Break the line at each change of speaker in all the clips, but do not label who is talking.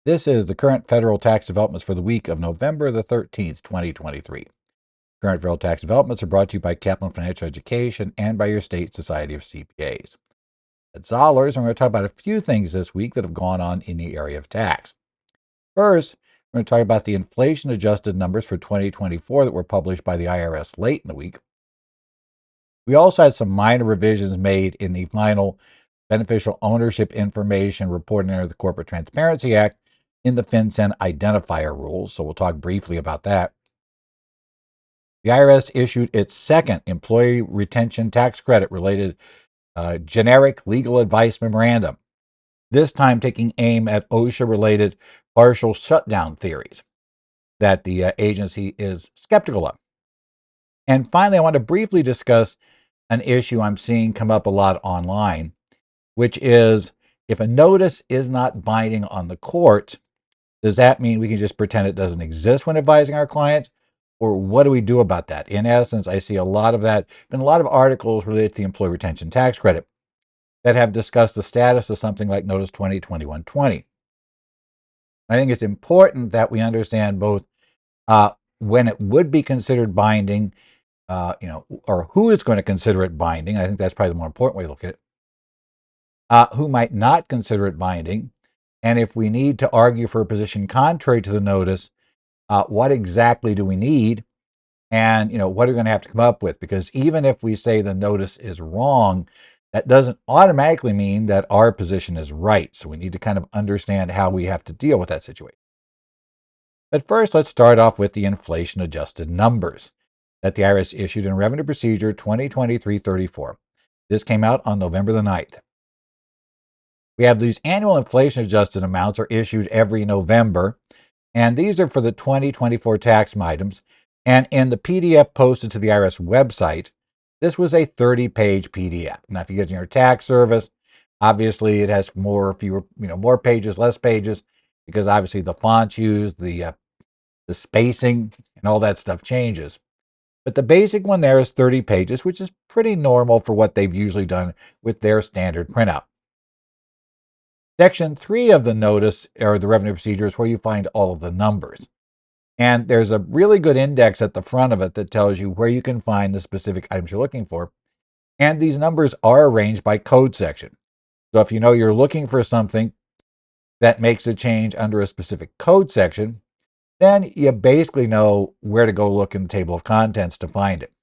This is the current federal tax developments for the week of November the 13th, 2023. Current federal tax developments are brought to you by Kaplan Financial Education and by your state Society of CPAs. At Zollers, I'm going to talk about a few things this week that have gone on in the area of tax. First, we're going to talk about the inflation-adjusted numbers for 2024 that were published by the IRS late in the week. We also had some minor revisions made in the final beneficial ownership information reporting under the Corporate Transparency Act in the FinCEN Identifier rules, so we'll talk briefly about that. The IRS issued its second employee retention tax credit related generic legal advice memorandum, this time taking aim at OSHA-related partial shutdown theories that the agency is skeptical of. And finally, I want to briefly discuss an issue I'm seeing come up a lot online, which is if a notice is not binding on the court, does that mean we can just pretend it doesn't exist when advising our clients? Or what do we do about that? In essence, I see a lot of that, been a lot of articles related to the employee retention tax credit that have discussed the status of something like Notice 2021-20. I think it's important that we understand both when it would be considered binding, or who is going to consider it binding. I think that's probably the more important way to look at it. Who might not consider it binding, and if we need to argue for a position contrary to the notice, what exactly do we need, and what are we going to have to come up with? Because even if we say the notice is wrong, that doesn't automatically mean that our position is right. So we need to kind of understand how we have to deal with that situation. But first, let's start off with the inflation-adjusted numbers that the IRS issued in Revenue Procedure 2023-34. This came out on November the 9th. We have these annual inflation-adjusted amounts are issued every November, and these are for the 2024 tax items. And in the PDF posted to the IRS website, this was a 30-page PDF. Now, if you get in your tax service, obviously it has more pages, less pages, because obviously the fonts used, the spacing, and all that stuff changes. But the basic one there is 30 pages, which is pretty normal for what they've usually done with their standard printout. Section 3 of the notice, or the revenue procedure, is where you find all of the numbers. And there's a really good index at the front of it that tells you where you can find the specific items you're looking for. And these numbers are arranged by code section. So if you know you're looking for something that makes a change under a specific code section, then you basically know where to go look in the table of contents to find it.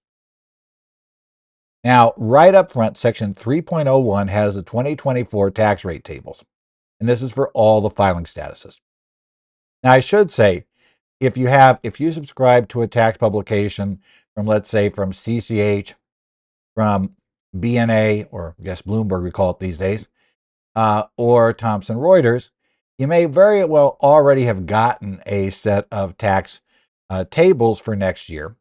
Now, right up front, section 3.01 has the 2024 tax rate tables. And this is for all the filing statuses. Now, I should say, if you subscribe to a tax publication from, let's say, from CCH, from BNA, or I guess Bloomberg we call it these days, or Thomson Reuters, you may very well already have gotten a set of tax tables for next year.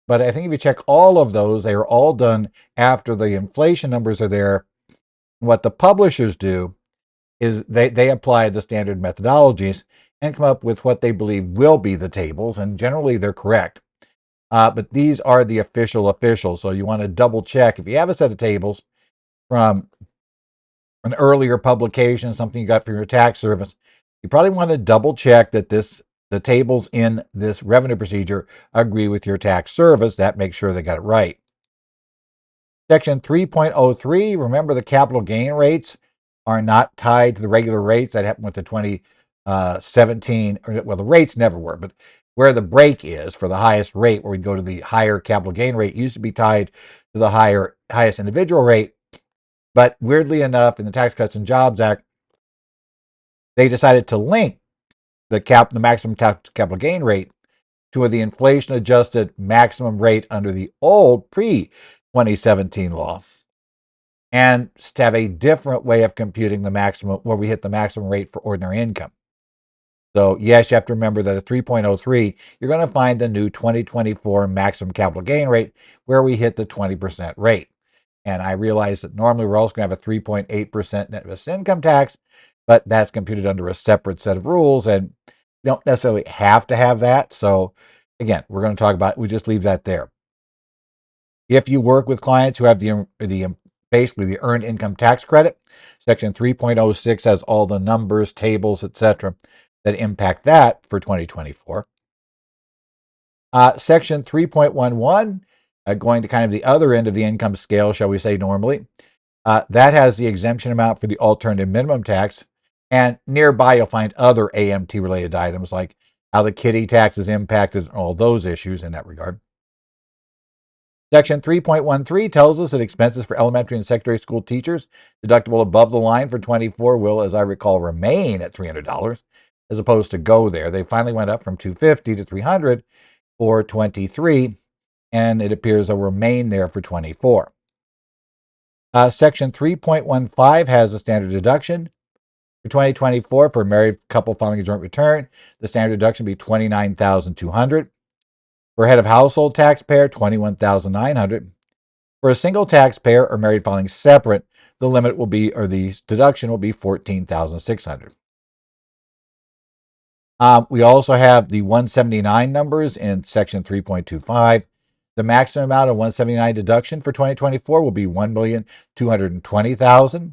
But I think if you check all of those, they are all done after the inflation numbers are there. What the publishers do is they apply the standard methodologies and come up with what they believe will be the tables, and generally they're correct. But these are the official, so you want to double check. If you have a set of tables from an earlier publication, something you got from your tax service, you probably want to double check that the tables in this revenue procedure agree with your tax service. That makes sure they got it right. Section 3.03, remember the capital gain rates are not tied to the regular rates. That happened with the 2017, well, the rates never were, but where the break is for the highest rate, where we'd go to the higher capital gain rate, used to be tied to the highest individual rate. But weirdly enough, in the Tax Cuts and Jobs Act, they decided to link the maximum capital gain rate to the inflation-adjusted maximum rate under the old pre-2017 law, and to have a different way of computing the maximum, where we hit the maximum rate for ordinary income. So yes, you have to remember that at 3.03, you're going to find the new 2024 maximum capital gain rate, where we hit the 20% rate. And I realize that normally we're also going to have a 3.8% net investment income tax, but that's computed under a separate set of rules, and you don't necessarily have to have that. So again, we're going to talk about, we just leave that there. If you work with clients who have basically the earned income tax credit, section 3.06 has all the numbers, tables, etc. that impact that for 2024. Section 3.11, going to kind of the other end of the income scale, shall we say normally, that has the exemption amount for the alternative minimum tax. And nearby, you'll find other AMT-related items like how the kiddie tax is impacted and all those issues in that regard. Section 3.13 tells us that expenses for elementary and secondary school teachers deductible above the line for 24 will, as I recall, remain at $300 as opposed to go there. They finally went up from $250 to $300 for 23, and it appears they'll remain there for 24. Section 3.15 has a standard deduction. For 2024, for a married couple filing a joint return, the standard deduction will be $29,200. For a head of household taxpayer, $21,900. For a single taxpayer or married filing separate, the limit will be, or the deduction will be $14,600. We also have the 179 numbers in section 3.25. The maximum amount of 179 deduction for 2024 will be $1,220,000.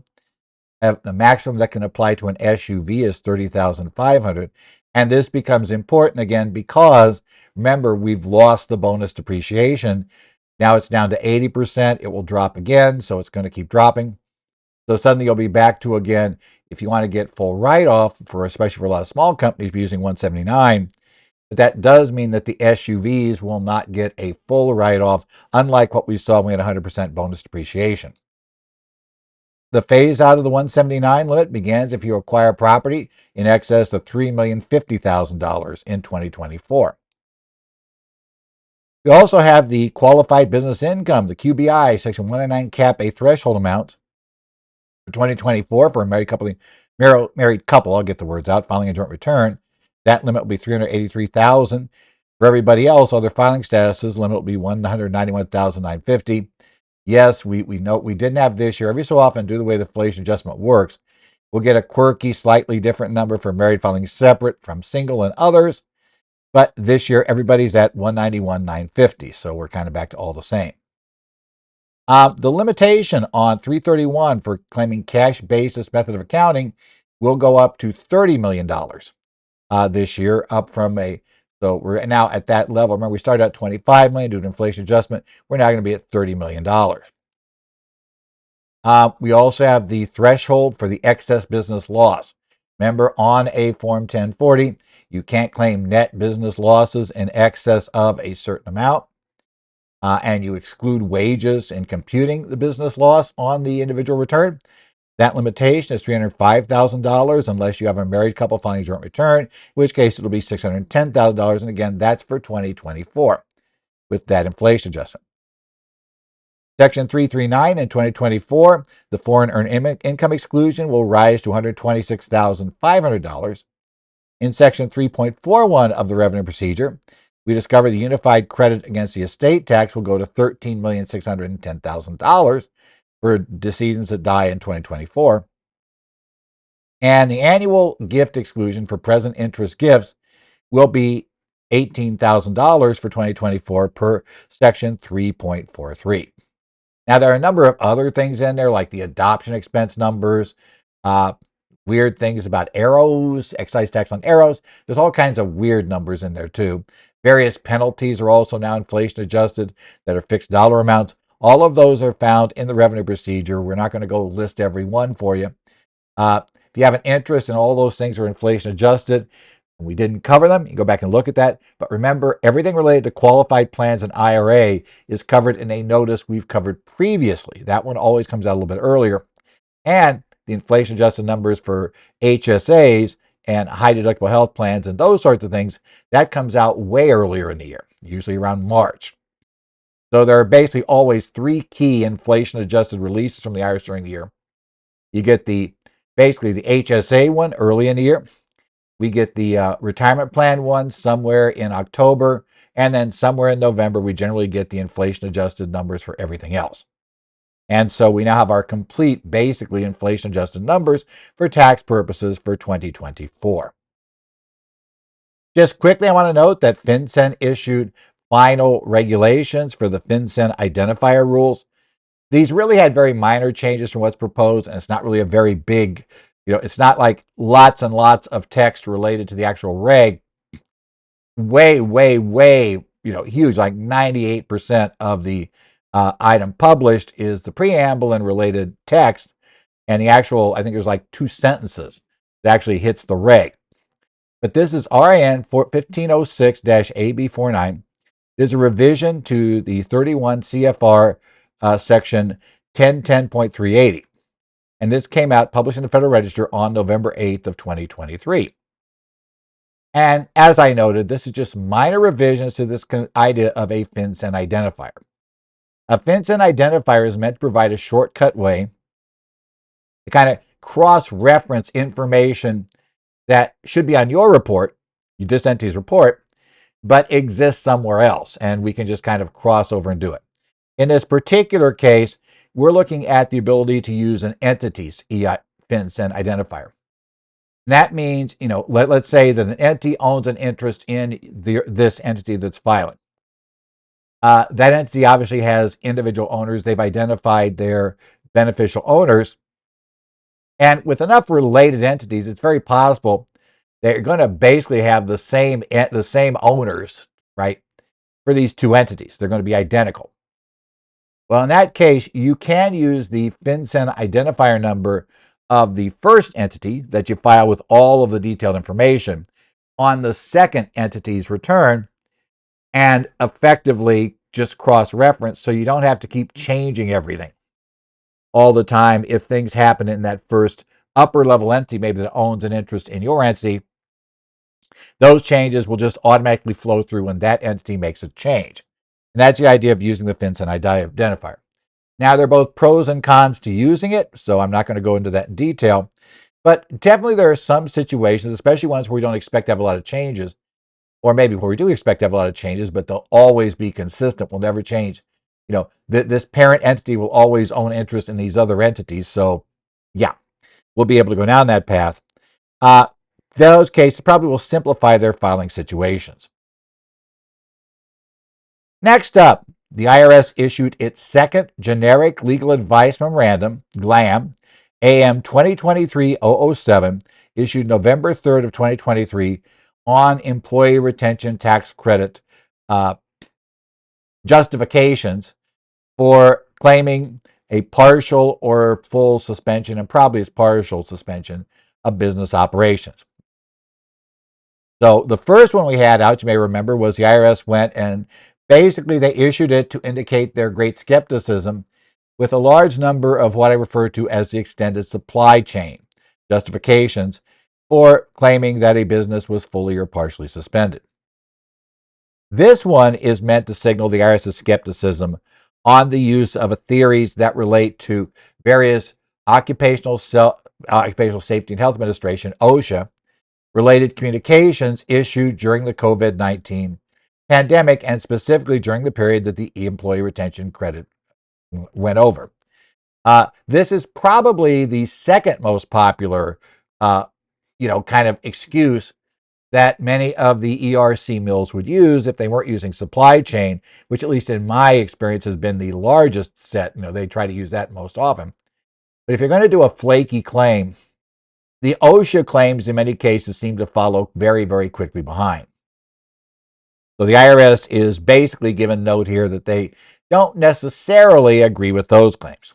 The maximum that can apply to an SUV is $30,500. And this becomes important again because, remember, we've lost the bonus depreciation. Now it's down to 80%. It will drop again, so it's going to keep dropping. So suddenly you'll be back to, again, if you want to get full write-off, especially for a lot of small companies using 179, but that does mean that the SUVs will not get a full write-off, unlike what we saw when we had 100% bonus depreciation. The phase out of the 179 limit begins if you acquire property in excess of $3,050,000 in 2024. We also have the qualified business income, the QBI, Section 199 cap a threshold amount for 2024 for a married couple, I'll get the words out, filing a joint return. That limit will be $383,000. For everybody else, other filing statuses, the limit will be $191,950. Yes, we know we didn't have this year. Every so often, due to the way the inflation adjustment works, we'll get a quirky, slightly different number for married filing separate from single and others. But this year, everybody's at $191,950, so we're kind of back to all the same. The limitation on 331 for claiming cash basis method of accounting will go up to $30 million this year, up from so we're now at that level. Remember, we started at $25 million due to inflation adjustment. We're now going to be at $30 million. We also have the threshold for the excess business loss. Remember, on a Form 1040, you can't claim net business losses in excess of a certain amount, and you exclude wages in computing the business loss on the individual return. That limitation is $305,000 unless you have a married couple filing a joint return, in which case it'll be $610,000. And again, that's for 2024 with that inflation adjustment. Section 339 in 2024, the foreign earned income exclusion will rise to $126,500. In Section 3.41 of the revenue procedure, we discover the unified credit against the estate tax will go to $13,610,000 for decedents that die in 2024. And the annual gift exclusion for present interest gifts will be $18,000 for 2024 per Section 3.43. Now, there are a number of other things in there, like the adoption expense numbers, weird things about arrows, excise tax on arrows. There's all kinds of weird numbers in there, too. Various penalties are also now inflation adjusted that are fixed dollar amounts. All of those are found in the revenue procedure. We're not going to go list every one for you. If you have an interest in all those things are inflation adjusted, we didn't cover them, you can go back and look at that. But remember, everything related to qualified plans and IRA is covered in a notice we've covered previously. That one always comes out a little bit earlier. And the inflation adjusted numbers for HSAs and high deductible health plans and those sorts of things, that comes out way earlier in the year, usually around March. So there are basically always three key inflation adjusted releases from the IRS during the year. You get basically the HSA one early in the year. We get the retirement plan one somewhere in October, and then somewhere in November, we generally get the inflation adjusted numbers for everything else. And so we now have our complete, basically inflation adjusted numbers for tax purposes for 2024. Just quickly, I want to note that FinCEN issued final regulations for the FinCEN Identifier rules. These really had very minor changes from what's proposed, and it's not really a very big It's not like lots and lots of text related to the actual reg. Way, way, way, huge, like 98% of the item published is the preamble and related text, and the actual, I think there's like 2 sentences that actually hits the reg. But this is RIN 1506-AB49. There's a revision to the 31 CFR section 1010.380. And this came out, published in the Federal Register on November 8th of 2023. And as I noted, this is just minor revisions to this idea of a FinCEN identifier. A FinCEN identifier is meant to provide a shortcut way to kind of cross-reference information that should be on your report, this entity's report, but exists somewhere else, and we can just kind of cross over and do it. In this particular case, we're looking at the ability to use an entity's FinCEN identifier. And that means, let's say that an entity owns an interest in this entity that's filing. That entity obviously has individual owners. They've identified their beneficial owners. And with enough related entities, it's very possible that you're going to basically have the same owners, right, for these two entities. They're going to be identical. Well, in that case, you can use the FinCEN identifier number of the first entity that you file with all of the detailed information on the second entity's return and effectively just cross-reference, so you don't have to keep changing everything all the time. If things happen in that first upper level entity, maybe that owns an interest in your entity, those changes will just automatically flow through when that entity makes a change. And that's the idea of using the FinCEN identifier. Now, there are both pros and cons to using it, so I'm not going to go into that in detail. But definitely there are some situations, especially ones where we don't expect to have a lot of changes, or maybe where we do expect to have a lot of changes, but they'll always be consistent, will never change. This parent entity will always own interest in these other entities. So, yeah, we'll be able to go down that path. Those cases probably will simplify their filing situations. Next up, the IRS issued its second Generic Legal Advice Memorandum, GLAM, AM 2023-007, issued November 3rd of 2023 on employee retention tax credit justifications for claiming a partial or full suspension, and probably it's partial suspension, of business operations. So the first one we had out, you may remember, was the IRS went and basically they issued it to indicate their great skepticism with a large number of what I refer to as the extended supply chain justifications for claiming that a business was fully or partially suspended. This one is meant to signal the IRS's skepticism on the use of theories that relate to various Occupational Safety and Health Administration, OSHA, related communications issued during the COVID-19 pandemic, and specifically during the period that the employee retention credit went over. This is probably the second most popular, kind of excuse that many of the ERC mills would use if they weren't using supply chain, which at least in my experience has been the largest set. They try to use that most often. But if you're going to do a flaky claim, the OSHA claims in many cases seem to follow very, very quickly behind. So the IRS is basically given note here that they don't necessarily agree with those claims.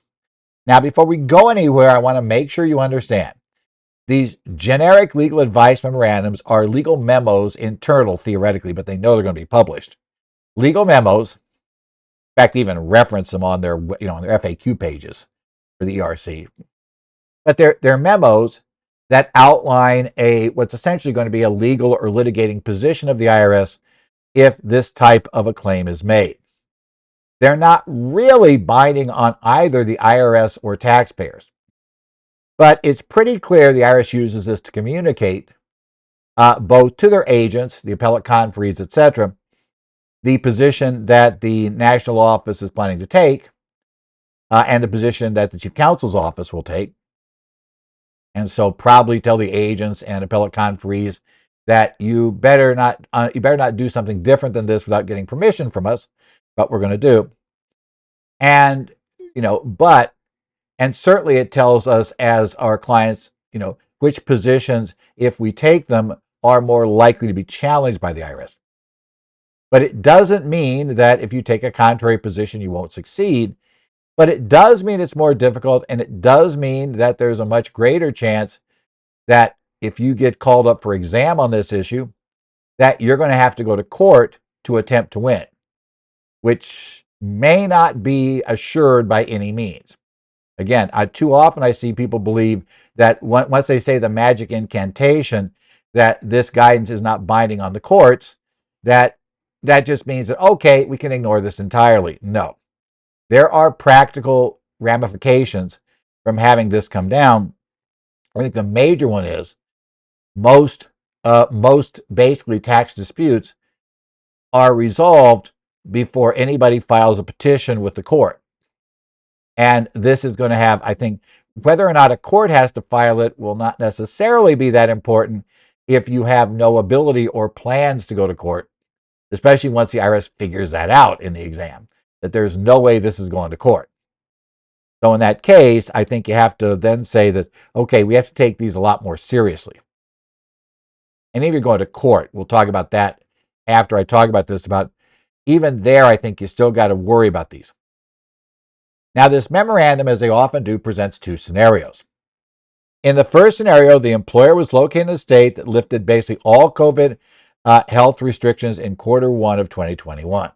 Now, before we go anywhere, I want to make sure you understand. These generic legal advice memorandums are legal memos internal, theoretically, but they know they're going to be published. Legal memos, in fact, even reference them on their, on their FAQ pages for the ERC. But they're memos that outline what's essentially going to be a legal or litigating position of the IRS if this type of a claim is made. They're not really binding on either the IRS or taxpayers. But it's pretty clear the IRS uses this to communicate both to their agents, the appellate conferees, etc., the position that the national office is planning to take, and the position that the chief counsel's office will take. And so probably tell the agents and appellate conferees that you better not do something different than this without getting permission from us, what we're going to do. And, and certainly it tells us as our clients which positions, if we take them, are more likely to be challenged by the IRS. But it doesn't mean that if you take a contrary position, you won't succeed. But it does mean it's more difficult, and it does mean that there's a much greater chance that if you get called up for exam on this issue, that you're going to have to go to court to attempt to win, which may not be assured by any means. Again, too often I see people believe that once they say the magic incantation, that this guidance is not binding on the courts, that just means that, okay, we can ignore this entirely. No. There are practical ramifications from having this come down. I think the major one is most basically tax disputes are resolved before anybody files a petition with the court. And this is going to have, I think, whether or not a court has to file it will not necessarily be that important if you have no ability or plans to go to court, especially once the IRS figures that out in the exam, that there's no way this is going to court. So in that case, I think you have to then say that, okay, we have to take these a lot more seriously. And if you're going to court, we'll talk about that after I talk about this, about even there, I think you still got to worry about these. Now, this memorandum, as they often do, presents two scenarios. In the first scenario, the employer was located in a state that lifted basically all COVID health restrictions in Q1 of 2021.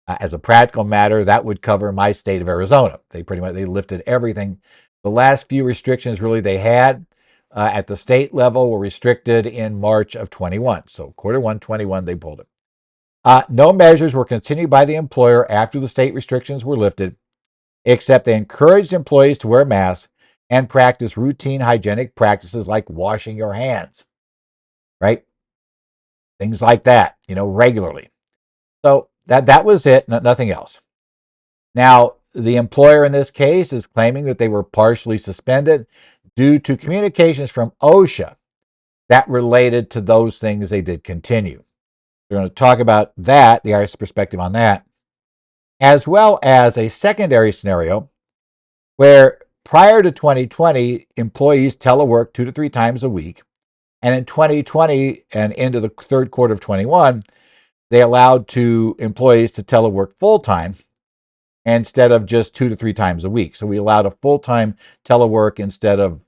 As a practical matter, that would cover my state of Arizona. They lifted everything. The last few restrictions really they had at the state level were restricted in March of 21. So Q1 21, they pulled it. No measures were continued by the employer after the state restrictions were lifted, except they encouraged employees to wear masks and practice routine hygienic practices like washing your hands, right? Things like that, regularly. So that was it, nothing else. Now, the employer in this case is claiming that they were partially suspended due to communications from OSHA that related to those things they did continue. We're going to talk about that, the IRS perspective on that, as well as a secondary scenario where prior to 2020, employees teleworked 2 to 3 times a week. And in 2020 and into the third quarter of 21, they allowed employees to telework full-time instead of just 2 to 3 times a week. So we allowed a full-time telework instead of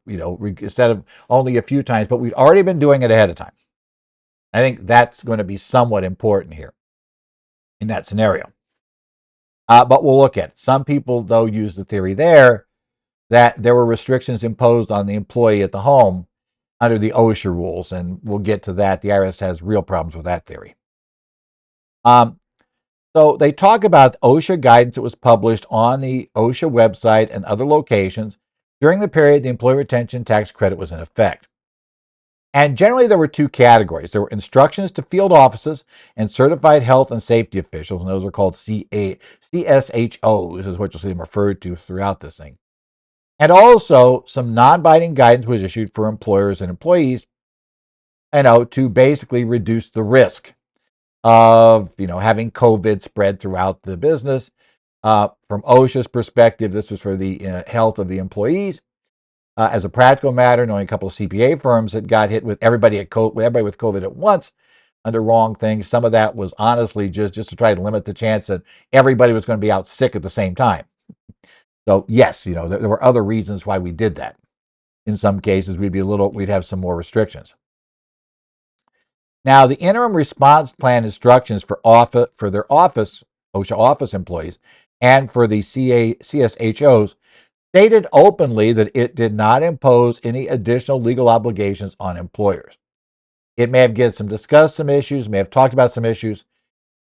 only a few times, but we'd already been doing it ahead of time. I think that's going to be somewhat important here in that scenario. But we'll look at it. Some people, though, use the theory there that there were restrictions imposed on the employee at the home under the OSHA rules, and we'll get to that. The IRS has real problems with that theory. So they talk about OSHA guidance that was published on the OSHA website and other locations during the period the employee retention tax credit was in effect. And generally, there were 2 categories. There were instructions to field offices and certified health and safety officials, and those are called CSHOs, is what you'll see them referred to throughout this thing. And also, some non-binding guidance was issued for employers and employees, to basically reduce the risk of, having COVID spread throughout the business. From OSHA's perspective, this was for the health of the employees. As a practical matter, knowing a couple of CPA firms that got hit with everybody with COVID at once under wrong things, some of that was honestly just to try to limit the chance that everybody was going to be out sick at the same time. So yes, there were other reasons why we did that. In some cases, we'd have some more restrictions. Now, the interim response plan instructions for their OSHA office employees and for the CSHOs stated openly that it did not impose any additional legal obligations on employers. It may have discussed some issues, may have talked about some issues,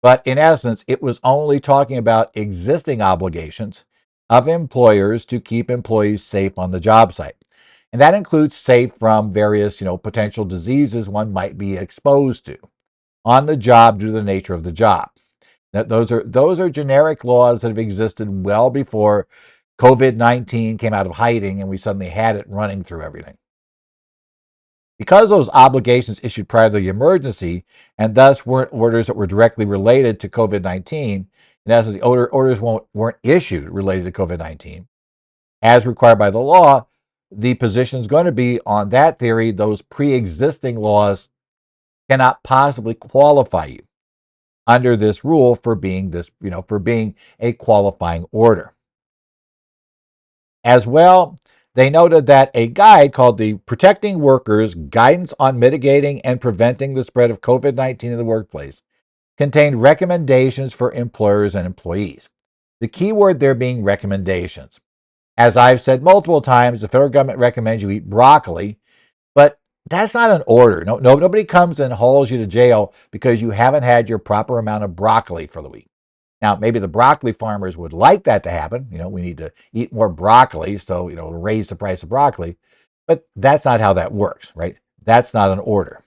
but in essence, it was only talking about existing obligations of employers to keep employees safe on the job site. And that includes safe from various, potential diseases one might be exposed to on the job due to the nature of the job. Those are generic laws that have existed well before COVID-19 came out of hiding and we suddenly had it running through everything. Because those obligations issued prior to the emergency and thus weren't orders that were directly related to COVID-19, in essence, the orders weren't issued related to COVID-19, as required by the law, the position is going to be on that theory, those pre-existing laws cannot possibly qualify you under this rule for being for being a qualifying order. As well, they noted that a guide called the Protecting Workers Guidance on Mitigating and Preventing the Spread of COVID-19 in the Workplace contained recommendations for employers and employees. The key word there being recommendations. As I've said multiple times, the federal government recommends you eat broccoli, but that's not an order. Nobody comes and hauls you to jail because you haven't had your proper amount of broccoli for the week. Now, maybe the broccoli farmers would like that to happen. We need to eat more broccoli, so, raise the price of broccoli. But that's not how that works, right? That's not an order.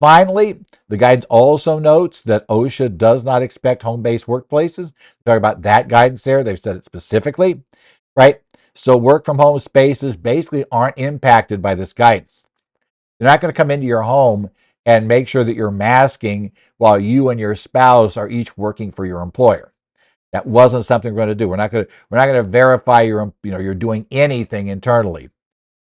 Finally, the guidance also notes that OSHA does not expect home-based workplaces. Talk about that guidance there. They've said it specifically, right? So work from home spaces basically aren't impacted by this guidance. They're not going to come into your home and make sure that you're masking while you and your spouse are each working for your employer. That wasn't something we're going to do. We're not going to verify you're doing anything internally,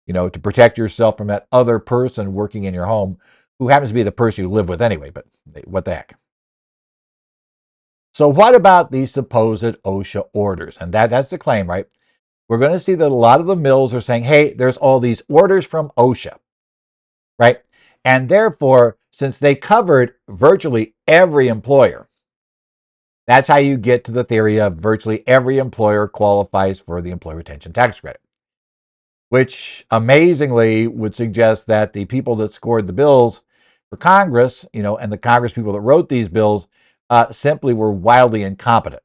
to protect yourself from that other person working in your home who happens to be the person you live with anyway, but what the heck. So what about these supposed OSHA orders? And that's the claim, right? We're going to see that a lot of the mills are saying, hey, there's all these orders from OSHA, right? And therefore, since they covered virtually every employer, that's how you get to the theory of virtually every employer qualifies for the employee retention tax credit, which amazingly would suggest that the people that scored the bills for Congress, and the Congress people that wrote these bills simply were wildly incompetent,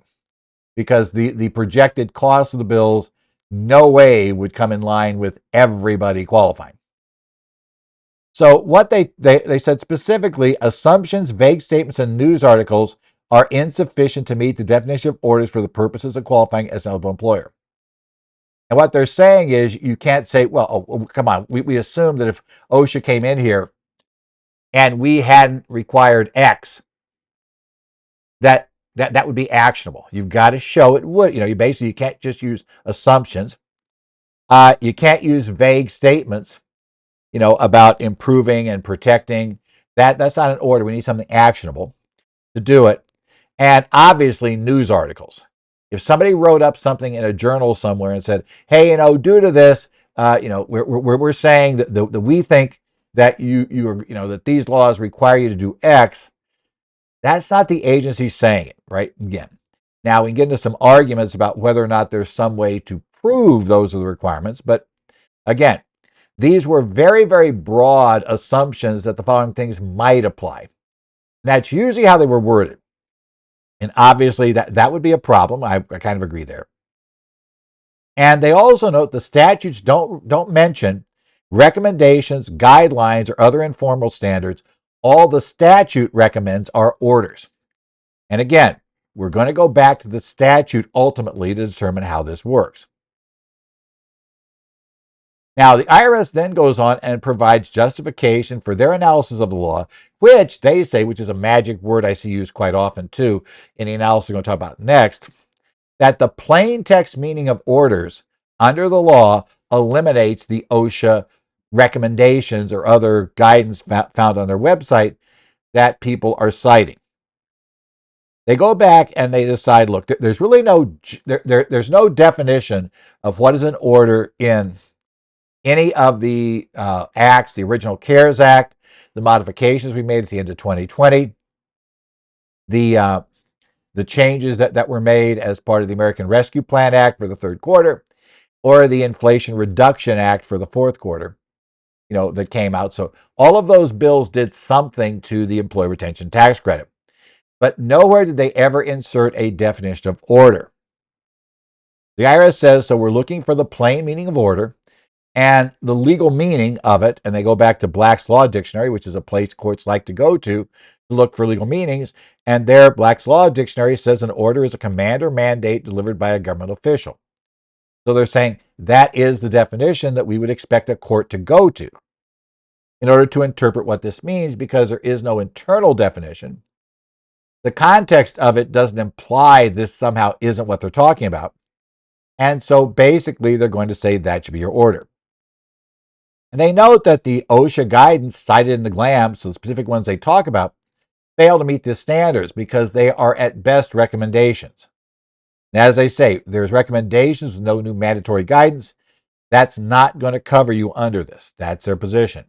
because the projected cost of the bills no way would come in line with everybody qualifying. So what they said specifically, assumptions, vague statements, and news articles are insufficient to meet the definition of orders for the purposes of qualifying as an eligible employer. And what they're saying is you can't say, well, oh, come on, we assume that if OSHA came in here and we hadn't required X, that would be actionable. You've got to show it would. You can't just use assumptions. You can't use vague statements, about improving and protecting. That's not an order. We need something actionable to do it. And obviously, news articles. If somebody wrote up something in a journal somewhere and said, hey, due to this, we're saying that we think that that these laws require you to do X, that's not the agency saying it, right? Again, now we can get into some arguments about whether or not there's some way to prove those are the requirements, but again, these were very, very broad assumptions that the following things might apply. And that's usually how they were worded. And obviously that would be a problem. I kind of agree there. And they also note the statutes don't mention recommendations, guidelines, or other informal standards. All the statute recommends are orders. And again, we're going to go back to the statute ultimately to determine how this works. Now, the IRS then goes on and provides justification for their analysis of the law, which they say, which is a magic word I see used quite often too in the analysis we're going to talk about next, that the plain text meaning of orders under the law eliminates the OSHA recommendations or other guidance found on their website that people are citing. They go back and they decide, look, there's really there's no definition of what is an order in any of the acts, the original CARES Act, the modifications we made at the end of 2020, the changes that were made as part of the American Rescue Plan Act for the third quarter, or the Inflation Reduction Act for the fourth quarter, that came out. So all of those bills did something to the employee retention tax credit. But nowhere did they ever insert a definition of order. The IRS says, so we're looking for the plain meaning of order and the legal meaning of it. And they go back to Black's Law Dictionary, which is a place courts like to go to look for legal meanings. And there, Black's Law Dictionary says an order is a command or mandate delivered by a government official. So they're saying that is the definition that we would expect a court to go to in order to interpret what this means, because there is no internal definition. The context of it doesn't imply this somehow isn't what they're talking about. And so basically, they're going to say that should be your order. And they note that the OSHA guidance cited in the GLAM, so the specific ones they talk about, fail to meet the standards because they are at best recommendations. And as I say, there's recommendations with no new mandatory guidance. That's not going to cover you under this. That's their position.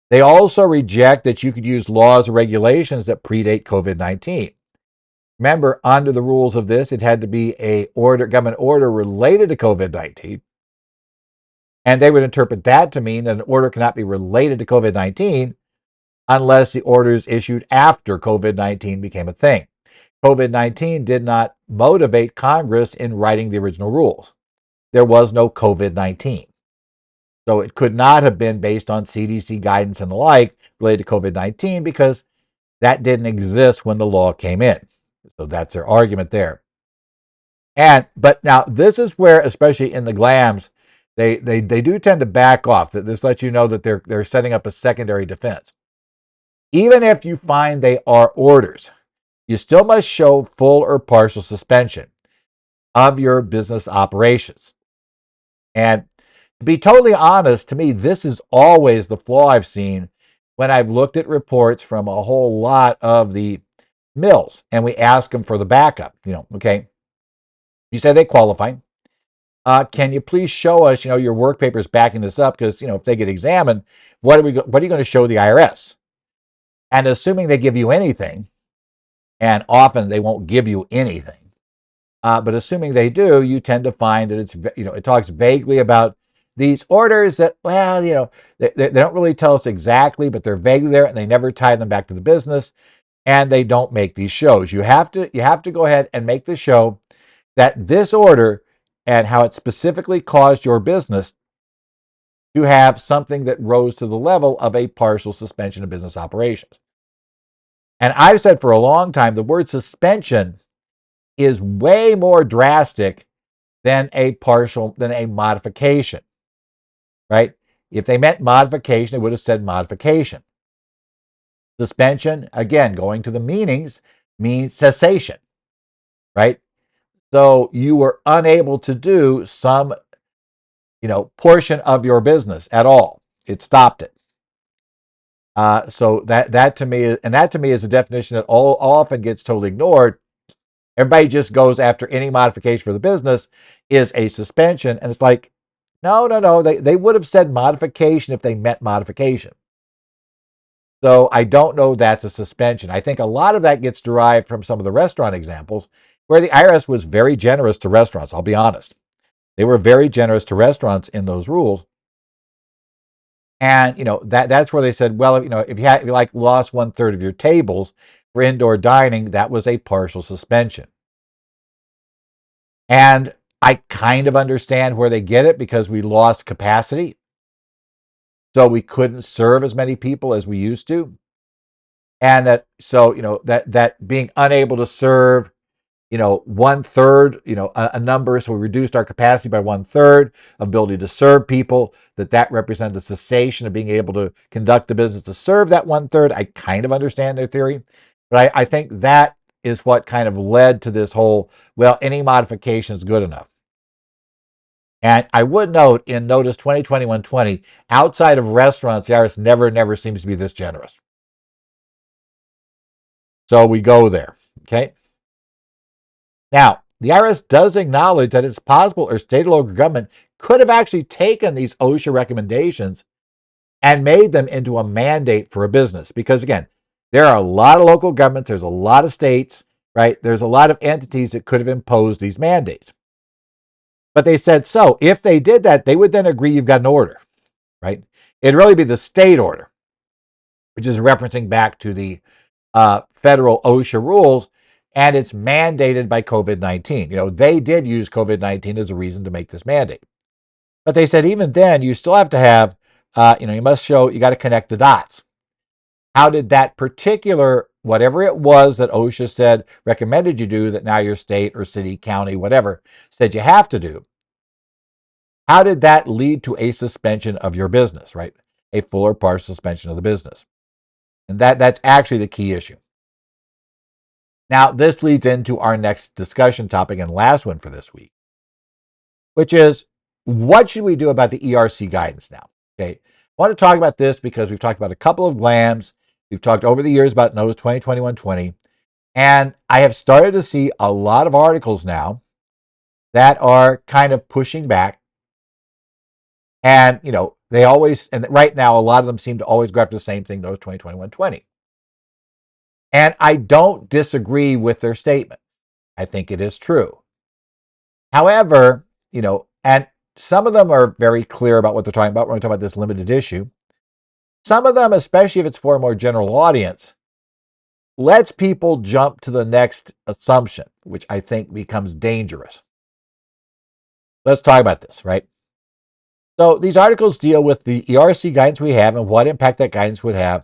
They also reject that you could use laws or regulations that predate COVID-19. Remember, under the rules of this, it had to be a government order related to COVID-19. And they would interpret that to mean that an order cannot be related to COVID-19 unless the order is issued after COVID-19 became a thing. COVID-19 did not motivate Congress in writing the original rules. There was no COVID-19. So it could not have been based on CDC guidance and the like related to COVID-19 because that didn't exist when the law came in. So that's their argument there. But now this is where, especially in the GLAMs, they do tend to back off. That this lets you know that they're setting up a secondary defense. Even if you find they are orders, you still must show full or partial suspension of your business operations. And to be totally honest, to me, this is always the flaw I've seen when I've looked at reports from a whole lot of the mills and we ask them for the backup. Okay, you say they qualify. Can you please show us, your work papers backing this up? Because, if they get examined, what are you going to show the IRS? And assuming they give you anything, and often they won't give you anything, but assuming they do, you tend to find that it talks vaguely about these orders that, they don't really tell us exactly, but they're vaguely there, and they never tie them back to the business, and they don't make these shows. You have to go ahead and make the show that this order and how it specifically caused your business to have something that rose to the level of a partial suspension of business operations. And I've said for a long time, the word suspension is way more drastic than a modification, right? If they meant modification, they would have said modification. Suspension, again, going to the meanings, means cessation, right? So you were unable to do some, portion of your business at all. It stopped it. So that to me is a definition that often gets totally ignored. Everybody just goes after any modification for the business is a suspension, and it's like, no. They would have said modification if they meant modification. So I don't know that's a suspension. I think a lot of that gets derived from some of the restaurant examples where the IRS was very generous to restaurants. I'll be honest. They were very generous to restaurants in those rules. And that's where they said, well, if you lost 1/3 of your tables for indoor dining, that was a partial suspension. And I kind of understand where they get it because we lost capacity. So we couldn't serve as many people as we used to. And that being unable to serve, 1/3, a number. So we reduced our capacity by 1/3 of ability to serve people, that represents a cessation of being able to conduct the business to serve that 1/3. I kind of understand their theory, but I think that is what kind of led to this whole, well, any modification is good enough. And I would note in Notice 2021-20, outside of restaurants, the IRS never seems to be this generous. So we go there, okay? Now, the IRS does acknowledge that it's possible or state or local government could have actually taken these OSHA recommendations and made them into a mandate for a business. Because again, there are a lot of local governments, there's a lot of states, right? There's a lot of entities that could have imposed these mandates. But they said, so if they did that, they would then agree you've got an order, right? It'd really be the state order, which is referencing back to the federal OSHA rules, and it's mandated by COVID-19. They did use COVID-19 as a reason to make this mandate. But they said even then, you still have to have, you must show, you got to connect the dots. How did that particular, whatever it was that OSHA said, recommended you do, that now your state or city, county, whatever, said you have to do, how did that lead to a suspension of your business, right? A full or partial suspension of the business. And that's actually the key issue. Now, this leads into our next discussion topic and last one for this week. which is, what should we do about the ERC guidance now? Okay, I want to talk about this because we've talked about a couple of GLAMs. We've talked over the years about Notice 2021-20, and I have started to see a lot of articles now that are kind of pushing back. And, they always, and right now, a lot of them seem to always go after the same thing, Notice 2021-20. And I don't disagree with their statement. I think it is true. However, and some of them are very clear about what they're talking about when we talk about this limited issue. Some of them, especially if it's for a more general audience, lets people jump to the next assumption, which I think becomes dangerous. Let's talk about this, right? So these articles deal with the ERC guidance we have and what impact that guidance would have.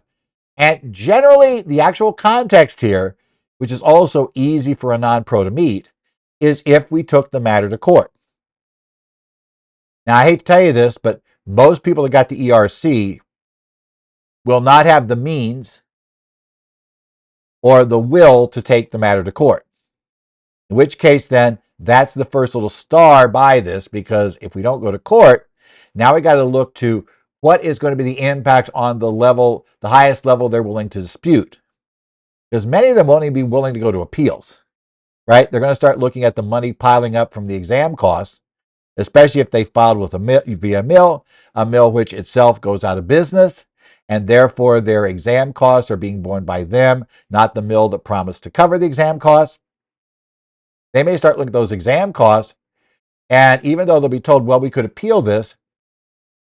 And generally, the actual context here, which is also easy for a non-pro to meet, is if we took the matter to court. Now, I hate to tell you this, but most people that got the ERC will not have the means or the will to take the matter to court. In which case, then, that's the first little star by this, because if we don't go to court, now we got to look to what is going to be the impact on the level, the highest level they're willing to dispute. Because many of them won't even be willing to go to appeals, right? They're going to start looking at the money piling up from the exam costs, especially if they filed with via a mill which itself goes out of business, and therefore their exam costs are being borne by them, not the mill that promised to cover the exam costs. They may start looking at those exam costs, and even though they'll be told, well, we could appeal this,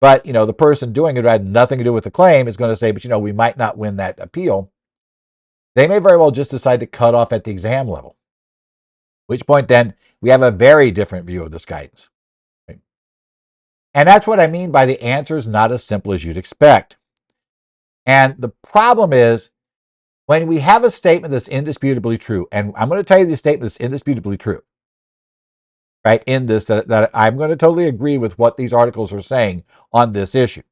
but the person doing it who had nothing to do with the claim is going to say, but we might not win that appeal. They may very well just decide to cut off at the exam level. At which point then we have a very different view of this guidance. Right? And that's what I mean by the answer is not as simple as you'd expect. And the problem is when we have a statement that's indisputably true, and I'm going to tell you the statement that's indisputably true, right, in this, that I'm going to totally agree with what these articles are saying on this issue.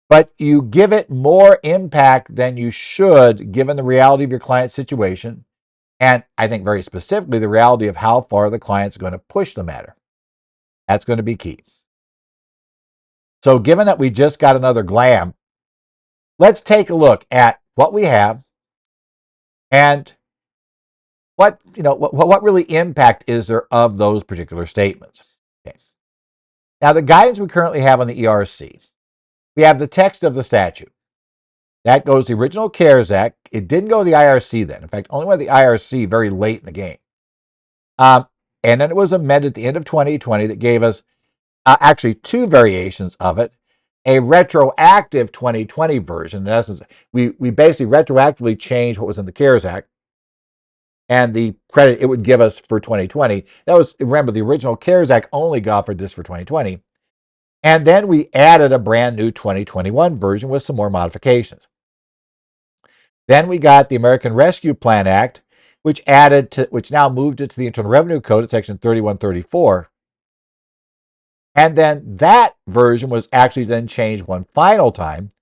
But you give it more impact than you should, given the reality of your client's situation, and I think very specifically the reality of how far the client's going to push the matter. That's going to be key. So given that we just got another GLAM, let's take a look at what we have and what really impact is there of those particular statements. Okay. Now, the guidance we currently have on the ERC, we have the text of the statute. That goes the original CARES Act. It didn't go to the IRC then. In fact, only went to the IRC very late in the game. And then it was amended at the end of 2020 that gave us actually two variations of it. A retroactive 2020 version. In essence, we basically retroactively changed what was in the CARES Act and the credit it would give us for 2020. That was, remember, the original CARES Act only offered this for 2020. And then we added a brand new 2021 version with some more modifications. Then we got the American Rescue Plan Act, which now moved it to the Internal Revenue Code at Section 3134. And then that version was actually then changed one final time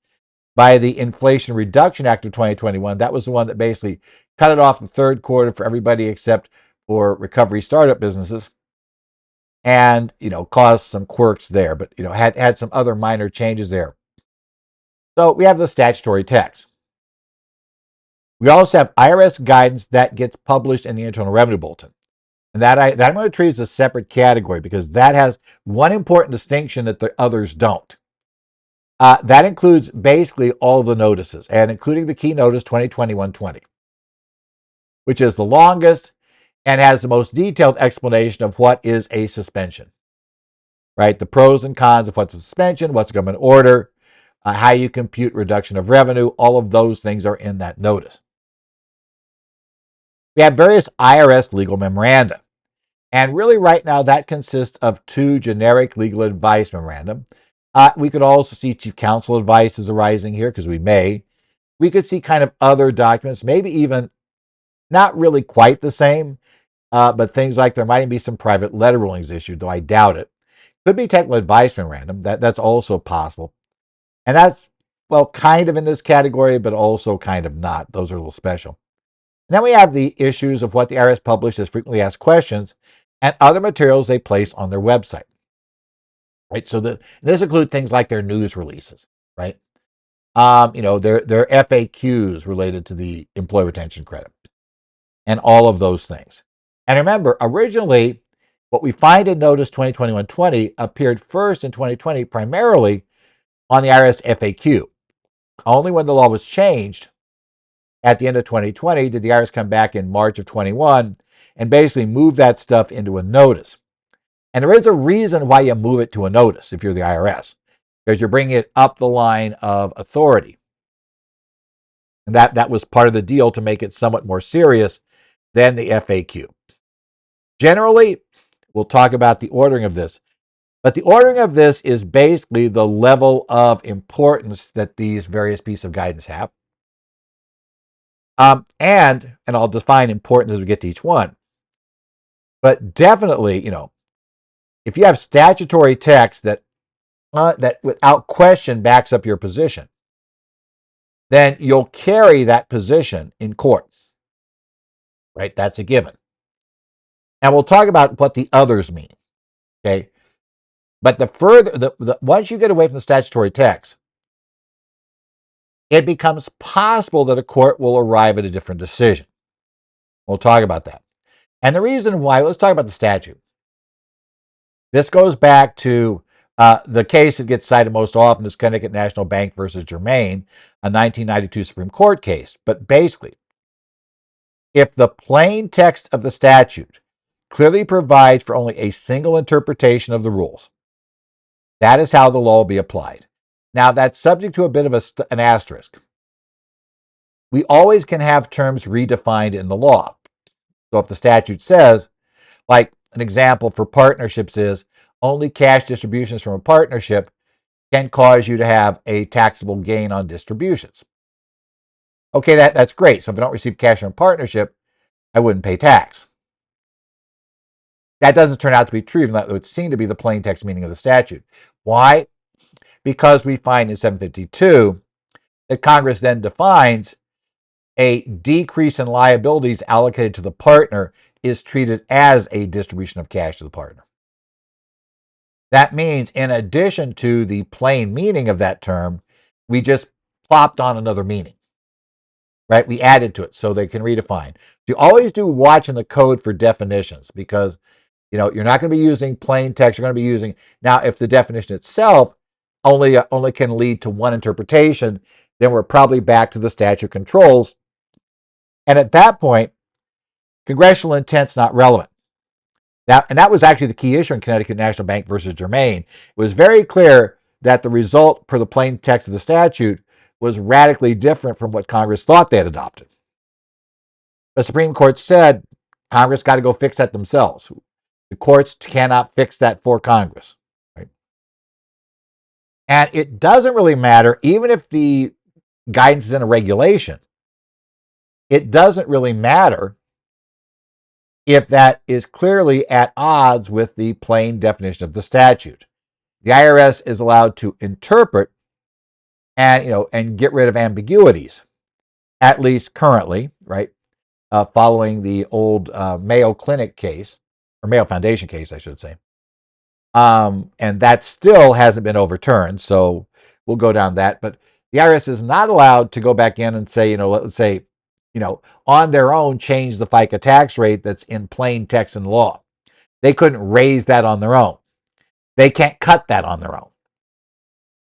by the Inflation Reduction Act of 2021. That was the one that basically cut it off the third quarter for everybody except for recovery startup businesses, and caused some quirks there, but had some other minor changes there. So we have the statutory text. We also have IRS guidance that gets published in the Internal Revenue Bulletin. And that I'm going to treat as a separate category because that has one important distinction that the others don't. That includes basically all the notices, and including the key notice 2021-20, which is the longest and has the most detailed explanation of what is a suspension. Right? The pros and cons of what's a suspension, what's a government order, how you compute reduction of revenue, all of those things are in that notice. We have various IRS legal memoranda. And really right now that consists of two generic legal advice memorandum. We could also see chief counsel advice is arising here because we may. We could see kind of other documents, maybe even not really quite the same, but things like there might even be some private letter rulings issued, though I doubt it. Could be technical advice memorandum. That's also possible. And that's, well, kind of in this category, but also kind of not. Those are a little special. And then we have the issues of what the IRS published as frequently asked questions. and other materials they place on their website. Right? So this includes things like their news releases, right? Their FAQs related to the employee retention credit and all of those things. And remember, originally, what we find in Notice 2021-20 appeared first in 2020 primarily on the IRS FAQ. Only when the law was changed at the end of 2020 did the IRS come back in March of 21 and basically move that stuff into a notice. And there is a reason why you move it to a notice if you're the IRS, because you're bringing it up the line of authority. And that was part of the deal to make it somewhat more serious than the FAQ. Generally, we'll talk about the ordering of this, but the ordering of this is basically the level of importance that these various pieces of guidance have. And I'll define importance as we get to each one. But definitely, if you have statutory text that without question backs up your position, then you'll carry that position in court. Right? That's a given. And we'll talk about what the others mean. Okay. But once you get away from the statutory text, it becomes possible that a court will arrive at a different decision. We'll talk about that. And the reason why, let's talk about the statute. This goes back to the case that gets cited most often is Connecticut National Bank versus Germain, a 1992 Supreme Court case. But basically, if the plain text of the statute clearly provides for only a single interpretation of the rules, that is how the law will be applied. Now, that's subject to a bit of an asterisk. We always can have terms redefined in the law. So if the statute says, like an example for partnerships is, only cash distributions from a partnership can cause you to have a taxable gain on distributions. Okay, that's great. So if I don't receive cash from a partnership, I wouldn't pay tax. That doesn't turn out to be true, even though it would seem to be the plain text meaning of the statute. Why? Because we find in 752 that Congress then defines a decrease in liabilities allocated to the partner is treated as a distribution of cash to the partner. That means, in addition to the plain meaning of that term, we just plopped on another meaning, right? We added to it so they can redefine. So you always do watch in the code for definitions because, you're not going to be using plain text. You're going to be using, now, if the definition itself only can lead to one interpretation, then we're probably back to the statute controls. And at that point, congressional intent's not relevant. And that was actually the key issue in Connecticut National Bank versus Germain. It was very clear that the result per the plain text of the statute was radically different from what Congress thought they had adopted. The Supreme Court said Congress got to go fix that themselves. The courts cannot fix that for Congress. Right? And it doesn't really matter, even if the guidance is in a regulation, it doesn't really matter if that is clearly at odds with the plain definition of the statute. The IRS is allowed to interpret and get rid of ambiguities, at least currently, right? Following the old Mayo Clinic case, or Mayo Foundation case, I should say. And that still hasn't been overturned, so we'll go down that. But the IRS is not allowed to go back in and say, let's say, on their own, change the FICA tax rate that's in plain text in law. They couldn't raise that on their own. They can't cut that on their own,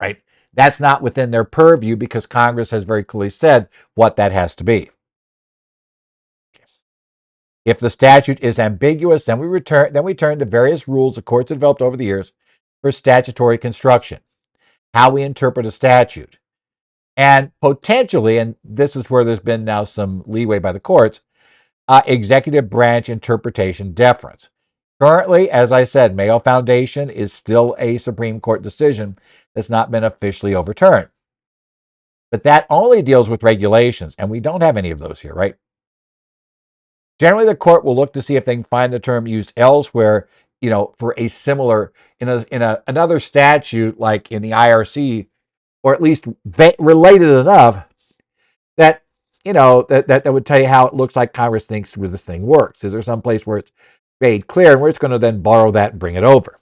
right? That's not within their purview because Congress has very clearly said what that has to be. If the statute is ambiguous, then we turn to various rules the courts have developed over the years for statutory construction, how we interpret a statute. And potentially, and this is where there's been now some leeway by the courts, executive branch interpretation deference. Currently, as I said, Mayo Foundation is still a Supreme Court decision that's not been officially overturned. But that only deals with regulations, and we don't have any of those here, right? Generally, the court will look to see if they can find the term used elsewhere, for a similar, in another statute, like in the IRC, or at least related enough that, that would tell you how it looks like Congress thinks where this thing works. Is there some place where it's made clear, and we're just going to then borrow that and bring it over.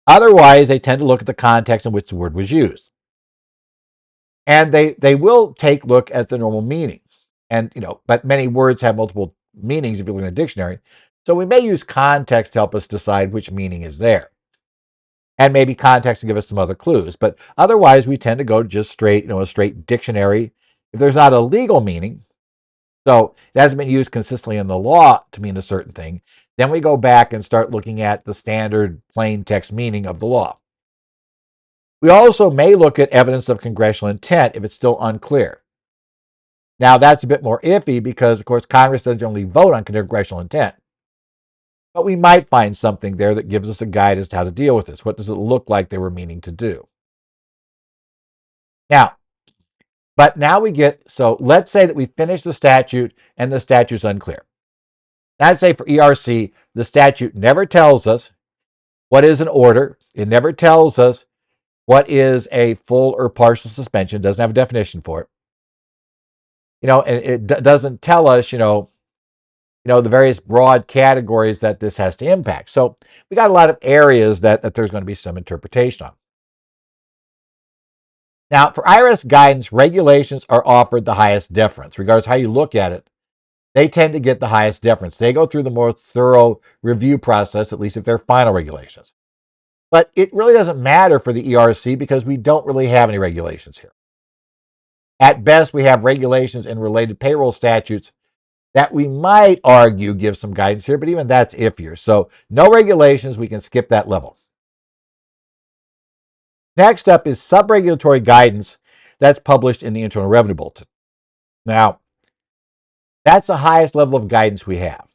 Otherwise, they tend to look at the context in which the word was used. And they will take a look at the normal meaning. And, but many words have multiple meanings if you look in a dictionary. So we may use context to help us decide which meaning is there. And maybe context to give us some other clues. But otherwise, we tend to go just straight, a straight dictionary. If there's not a legal meaning, so it hasn't been used consistently in the law to mean a certain thing, then we go back and start looking at the standard plain text meaning of the law. We also may look at evidence of congressional intent if it's still unclear. Now, that's a bit more iffy because, of course, Congress doesn't generally vote on congressional intent. But we might find something there that gives us a guide as to how to deal with this. What does it look like they were meaning to do? Now, so let's say that we finish the statute and the statute's unclear. Let's say for ERC, the statute never tells us what is an order. It never tells us what is a full or partial suspension. It doesn't have a definition for it. And it doesn't tell us, the various broad categories that this has to impact. So we got a lot of areas that there's going to be some interpretation on. Now, for IRS guidance, regulations are offered the highest deference. Regardless of how you look at it, they tend to get the highest deference. They go through the more thorough review process, at least if they're final regulations. But it really doesn't matter for the ERC because we don't really have any regulations here. At best, we have regulations and related payroll statutes that we might argue give some guidance here, but even that's iffier. So no regulations, we can skip that level. Next up is sub-regulatory guidance that's published in the Internal Revenue Bulletin. Now, that's the highest level of guidance we have.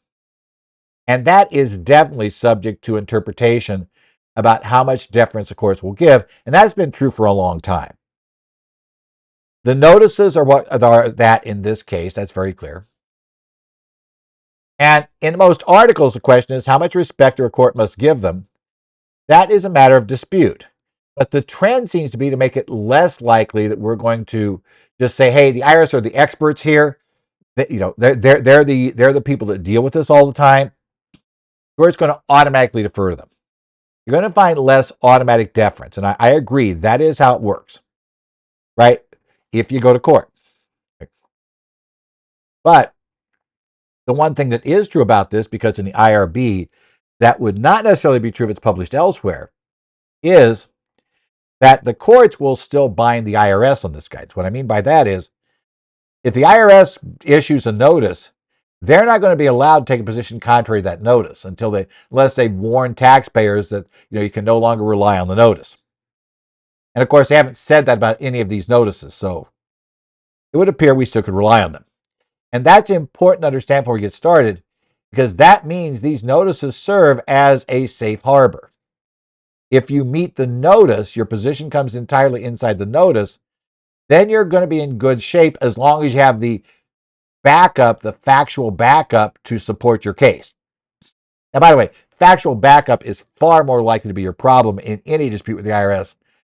And that is definitely subject to interpretation about how much deference the courts will give, and that's been true for a long time. The notices are what are that in this case, that's very clear. And in most articles, the question is how much respect a court must give them. That is a matter of dispute. But the trend seems to be to make it less likely that we're going to just say, hey, the IRS are the experts here. They're the people that deal with this all the time. We're just going to automatically defer to them. You're going to find less automatic deference. And I agree, that is how it works, right? If you go to court. But the one thing that is true about this, because in the IRB, that would not necessarily be true if it's published elsewhere, is that the courts will still bind the IRS on this guidance. What I mean by that is, if the IRS issues a notice, they're not going to be allowed to take a position contrary to that notice unless they warn taxpayers that you can no longer rely on the notice. And of course, they haven't said that about any of these notices, so it would appear we still could rely on them. And that's important to understand before we get started, because that means these notices serve as a safe harbor. If you meet the notice, your position comes entirely inside the notice, then you're going to be in good shape as long as you have the backup, the factual backup to support your case. Now, by the way, factual backup is far more likely to be your problem in any dispute with the IRS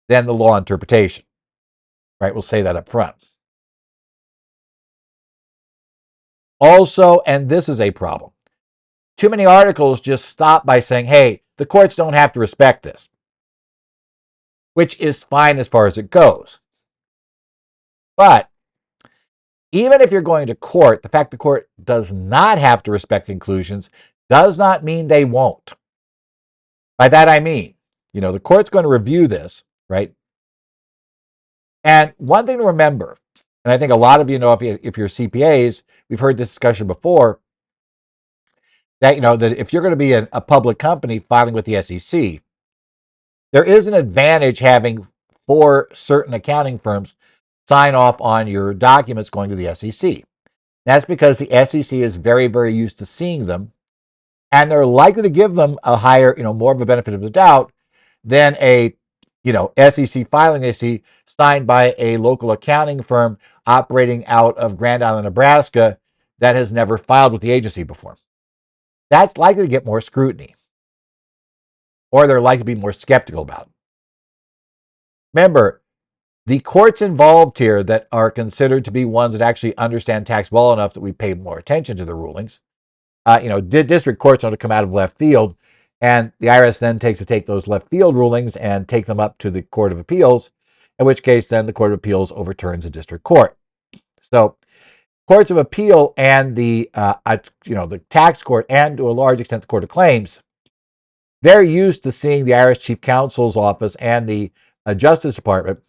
than the law interpretation. Right? We'll say that up front. Also, and this is a problem, too many articles just stop by saying, hey, the courts don't have to respect this, which is fine as far as it goes. But even if you're going to court, the fact the court does not have to respect conclusions does not mean they won't. By that I mean, the court's going to review this, right? And one thing to remember, and I think a lot of you know if you're CPAs, we've heard this discussion before, that that if you're going to be a public company filing with the SEC, there is an advantage having 4 certain accounting firms sign off on your documents going to the SEC. That's because the SEC is very, very used to seeing them, and they're likely to give them a higher, more of a benefit of the doubt than a, SEC filing they see signed by a local accounting firm operating out of Grand Island, Nebraska, that has never filed with the agency before. That's likely to get more scrutiny, or they're likely to be more skeptical about it. Remember, the courts involved here that are considered to be ones that actually understand tax well enough that we pay more attention to the rulings, district courts are to come out of left field, and the IRS then takes to take those left field rulings and take them up to the Court of Appeals, in which case then the Court of Appeals overturns the district court. So courts of appeal and the tax court, and to a large extent the Court of Claims, they're used to seeing the IRS Chief Counsel's office and the Justice Department,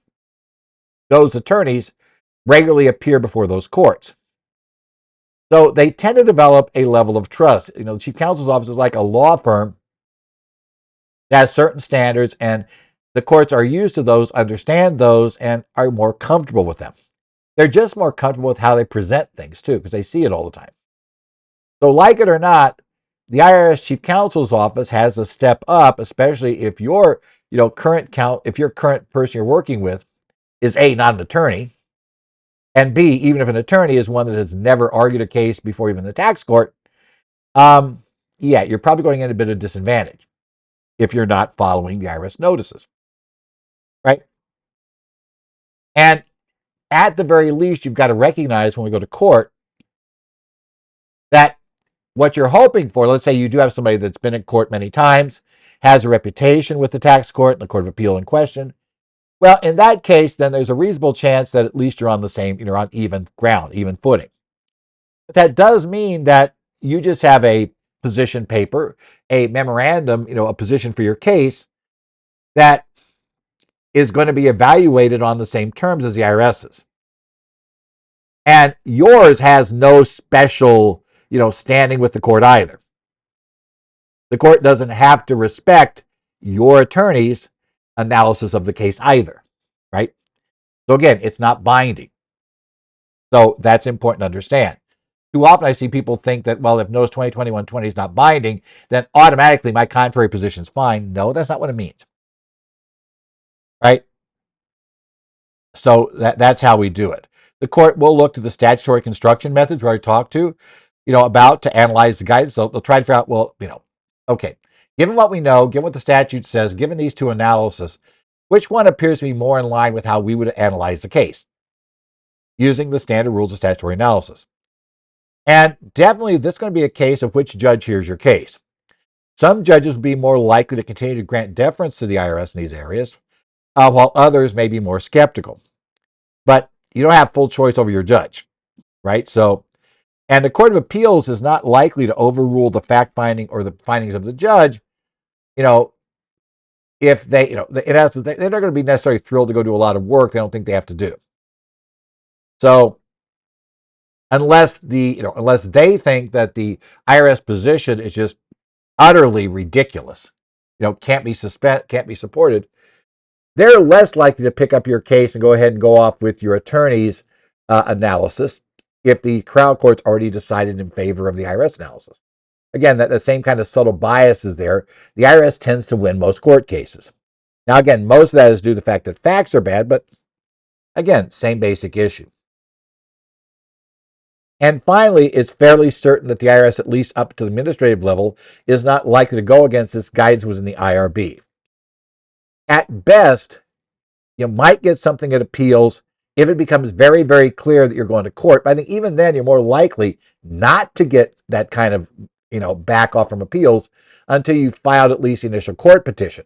those attorneys, regularly appear before those courts. So they tend to develop a level of trust. The Chief Counsel's office is like a law firm that has certain standards, and the courts are used to those, understand those, and are more comfortable with them. They're just more comfortable with how they present things, too, because they see it all the time. So like it or not, the IRS Chief Counsel's office has a step up, especially if your current person you're working with is A, not an attorney, and B, even if an attorney is one that has never argued a case before even the tax court, you're probably going in a bit of disadvantage if you're not following the IRS notices, right? And at the very least, you've got to recognize when we go to court that what you're hoping for, let's say you do have somebody that's been in court many times, has a reputation with the tax court and the Court of Appeal in question. Well, in that case, then there's a reasonable chance that at least you're on the same, you're on even ground, even footing. But that does mean that you just have a position paper, a memorandum, a position for your case that is going to be evaluated on the same terms as the IRS's. And yours has no special, standing with the court either. The court doesn't have to respect your attorney's analysis of the case either, right? So again, it's not binding. So that's important to understand. Too often I see people think that, well, if Notice 2021-20 is not binding, then automatically my contrary position is fine. No, that's not what it means, right? So that's how we do it. The court will look to the statutory construction methods where I talked to, about to analyze the guidance. So they'll try to figure out, well, okay, given what we know, given what the statute says, given these two analyses, which one appears to be more in line with how we would analyze the case using the standard rules of statutory analysis. And definitely this is going to be a case of which judge hears your case. Some judges will be more likely to continue to grant deference to the IRS in these areas, while others may be more skeptical. But you don't have full choice over your judge, right? So, and the Court of Appeals is not likely to overrule the fact finding or the findings of the judge, if they, they're not going to be necessarily thrilled to go do a lot of work they don't think they have to do. So, unless they think that the IRS position is just utterly ridiculous, can't be supported, they're less likely to pick up your case and go ahead and go off with your attorney's analysis if the trial court's already decided in favor of the IRS analysis. Again, that same kind of subtle bias is there. The IRS tends to win most court cases. Now, again, most of that is due to the fact that facts are bad, but again, same basic issue. And finally, it's fairly certain that the IRS, at least up to the administrative level, is not likely to go against this guidance was in the IRB. At best, you might get something at appeals if it becomes very, very clear that you're going to court. But I think even then, you're more likely not to get that kind of, back off from appeals until you filed at least the initial court petition.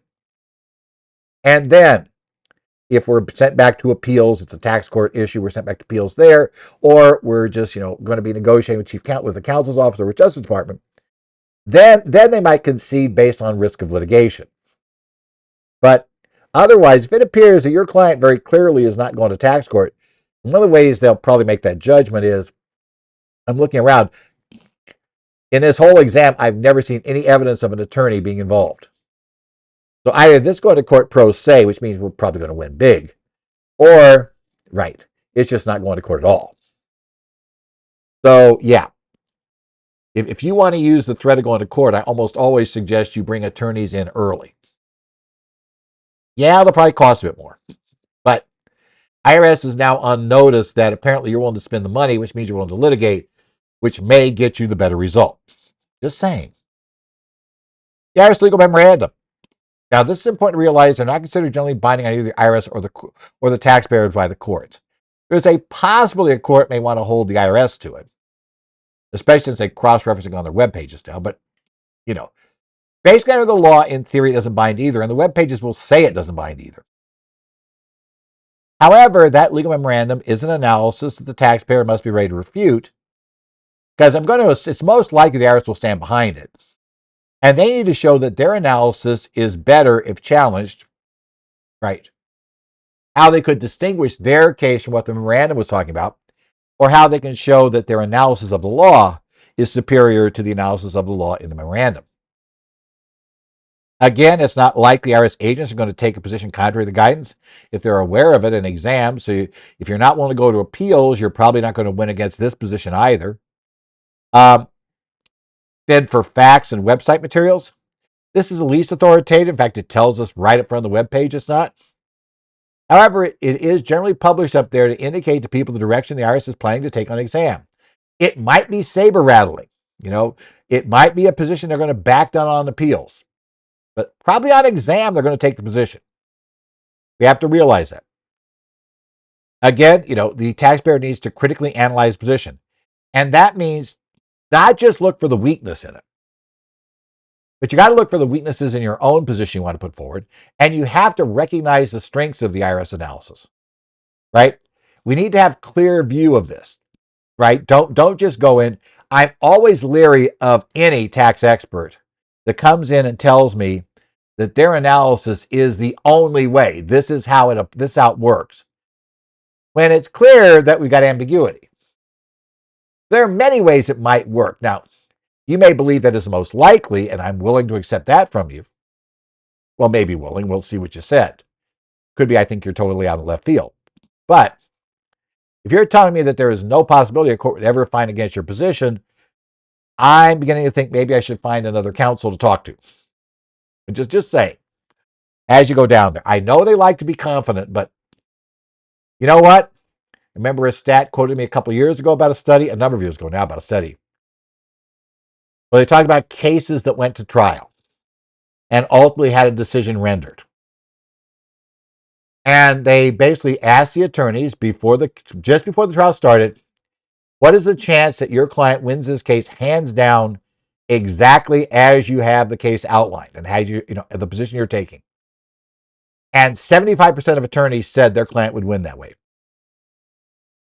And then, if we're sent back to appeals, it's a tax court issue, we're sent back to appeals there, or we're just, going to be negotiating with the counsel's office or with Justice Department, then they might concede based on risk of litigation. But otherwise, if it appears that your client very clearly is not going to tax court, one of the ways they'll probably make that judgment is, I'm looking around, in this whole exam, I've never seen any evidence of an attorney being involved. So either this going to court pro se, which means we're probably going to win big, or, right, it's just not going to court at all. So, yeah, if you want to use the threat of going to court, I almost always suggest you bring attorneys in early. Yeah, they'll probably cost a bit more. But IRS is now on notice that apparently you're willing to spend the money, which means you're willing to litigate, which may get you the better result. Just saying. The IRS legal memorandum. Now, this is important to realize they're not considered generally binding on either the IRS or the taxpayers by the courts. There's a possibility a court may want to hold the IRS to it. especially since they cross-referencing on their web pages now. But, you know, basically under the law, in theory, it doesn't bind either, and the web pages will say it doesn't bind either. However, that legal memorandum is an analysis that the taxpayer must be ready to refute, because it's most likely the IRS will stand behind it. And they need to show that their analysis is better if challenged, right? How they could distinguish their case from what the memorandum was talking about, or how they can show that their analysis of the law is superior to the analysis of the law in the memorandum. Again, it's not likely IRS agents are going to take a position contrary to the guidance if they're aware of it in exams. So if you're not willing to go to appeals, you're probably not going to win against this position either. Then for facts and website materials, this is the least authoritative. In fact, it tells us right up front of the web page it's not. However, it is generally published up there to indicate to people the direction the IRS is planning to take on exam. It might be saber rattling. It might be a position they're going to back down on appeals. But probably on exam, they're going to take the position. We have to realize that. Again, the taxpayer needs to critically analyze the position. And that means not just look for the weakness in it, but you got to look for the weaknesses in your own position you want to put forward. And you have to recognize the strengths of the IRS analysis, right? We need to have clear view of this, right? Don't just go in. I'm always leery of any tax expert that comes in and tells me that their analysis is the only way. This is how it works. When it's clear that we've got ambiguity. There are many ways it might work. Now, you may believe that is the most likely, and I'm willing to accept that from you. Well, maybe willing. We'll see what you said. Could be I think you're totally out of left field. But if you're telling me that there is no possibility a court would ever find against your position, I'm beginning to think maybe I should find another counsel to talk to. And just say, as you go down there, I know they like to be confident, but you know what? Remember a stat quoted me a couple of years ago about a number of years ago now about a study. Well, they talked about cases that went to trial and ultimately had a decision rendered. And they basically asked the attorneys just before the trial started, what is the chance that your client wins this case hands down exactly as you have the case outlined and as the position you're taking? And 75% of attorneys said their client would win that way.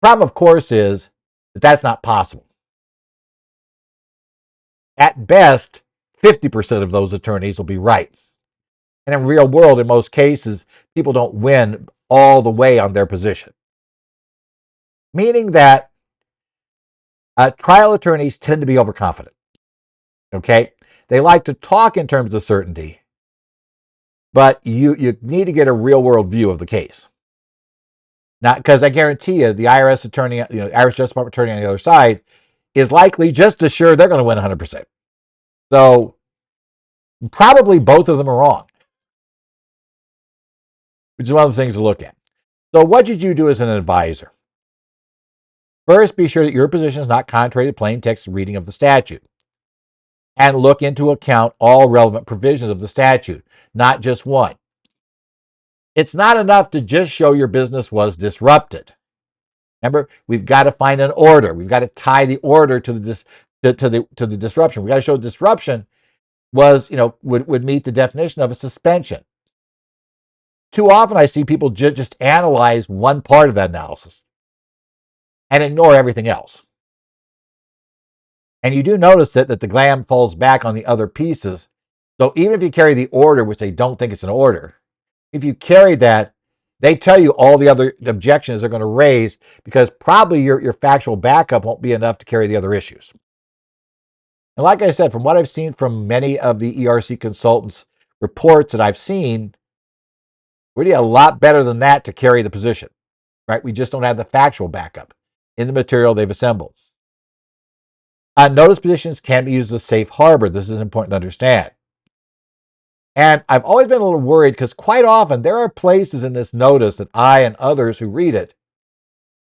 Problem, of course, is that that's not possible. At best, 50% of those attorneys will be right. And in real world, in most cases, people don't win all the way on their position. Meaning that trial attorneys tend to be overconfident. Okay? They like to talk in terms of certainty, but you need to get a real world view of the case. Now, because I guarantee you, the IRS attorney, IRS Justice Department attorney on the other side is likely just as sure they're going to win 100%. So probably both of them are wrong, which is one of the things to look at. So what should you do as an advisor? First, be sure that your position is not contrary to plain text reading of the statute. And look into account all relevant provisions of the statute, not just one. It's not enough to just show your business was disrupted. Remember, we've got to find an order. We've got to tie the order to the disruption. We've got to show disruption was, would meet the definition of a suspension. Too often I see people just analyze one part of that analysis and ignore everything else. And you do notice that the GLAM falls back on the other pieces. So even if you carry the order, which they don't think it's an order, if you carry that, they tell you all the other objections they're going to raise because probably your factual backup won't be enough to carry the other issues. And like I said, from what I've seen from many of the ERC consultants' reports that I've seen, we're doing a lot better than that to carry the position, right? We just don't have the factual backup in the material they've assembled. Notice positions can be used as a safe harbor. This is important to understand. And I've always been a little worried because quite often there are places in this notice that I and others who read it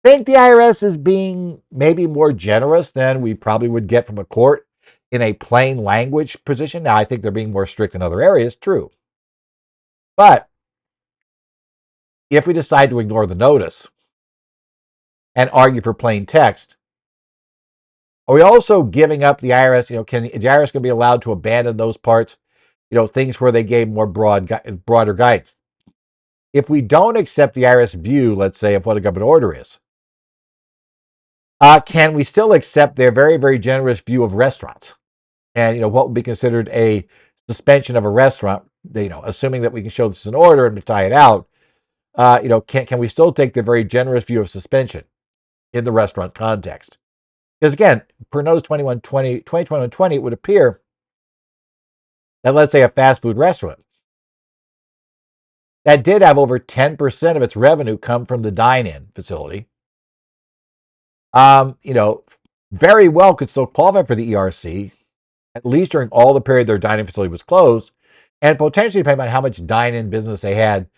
think the IRS is being maybe more generous than we probably would get from a court in a plain language position. Now, I think they're being more strict in other areas, true. But if we decide to ignore the notice and argue for plain text, Are we also giving up the IRS? Is the IRS going to be allowed to abandon those parts? Things where they gave more broader guidance. If we don't accept the IRS view, let's say, of what a government order is, can we still accept their very, very generous view of restaurants? And what would be considered a suspension of a restaurant? Assuming that we can show this is an order and to tie it out, can we still take the very generous view of suspension in the restaurant context? Because again, per NOS 2021-20, it would appear that, let's say, a fast food restaurant that did have over 10% of its revenue come from the dine-in facility, very well could still qualify for the ERC, at least during all the period their dine-in facility was closed, and potentially depending on how much dine-in business they had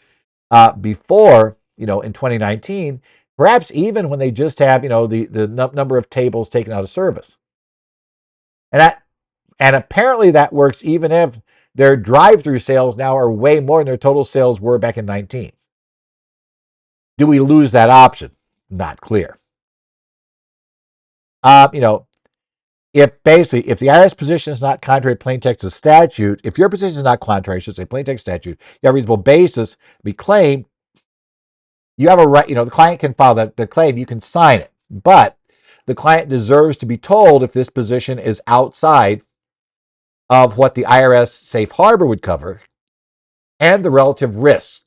before, in 2019, perhaps even when they just have, the number of tables taken out of service. And apparently that works even if their drive-through sales now are way more than their total sales were back in 19. Do we lose that option? Not clear. If the IRS position is not contrary to plain text of statute, if your position is not contrary, I should say plain text statute, you have a reasonable basis to claim, you have a right, the client can file the claim, you can sign it. But the client deserves to be told if this position is outside of what the IRS safe harbor would cover and the relative risks.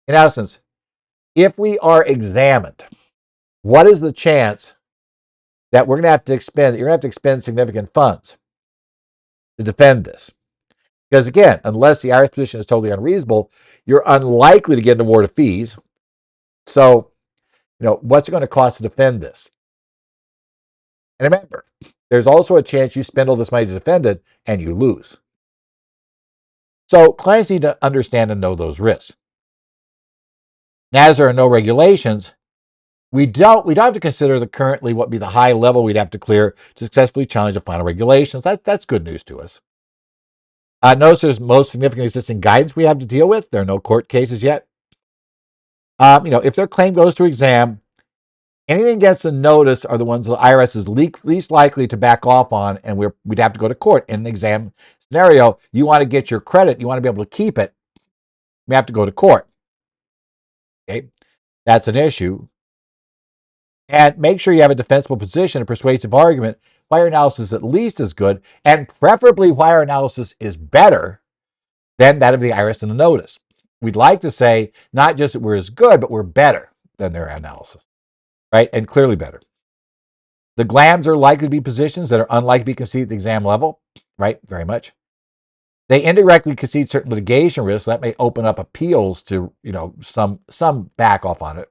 In essence, if we are examined, what is the chance that you're going to have to expend significant funds to defend this? Because again, unless the IRS position is totally unreasonable, you're unlikely to get an award of fees. So, what's it going to cost to defend this? And remember, there's also a chance you spend all this money to defend it and you lose. So clients need to understand and know those risks. Now, as there are no regulations, we don't have to consider what would be the high level we'd have to clear to successfully challenge the final regulations. That's good news to us. Notice there's most significant existing guidance we have to deal with. There are no court cases yet. If their claim goes to exam, anything gets a notice are the ones the IRS is least likely to back off on, and we'd have to go to court. In an exam scenario, you want to get your credit, you want to be able to keep it, we have to go to court. Okay, that's an issue. And make sure you have a defensible position, a persuasive argument, why your analysis is at least as good, and preferably why our analysis is better than that of the IRS in the notice. We'd like to say not just that we're as good, but we're better than their analysis, right? And clearly better. The GLAMs are likely to be positions that are unlikely to be conceded at the exam level, right? Very much. They indirectly concede certain litigation risks. That may open up appeals to, some back off on it.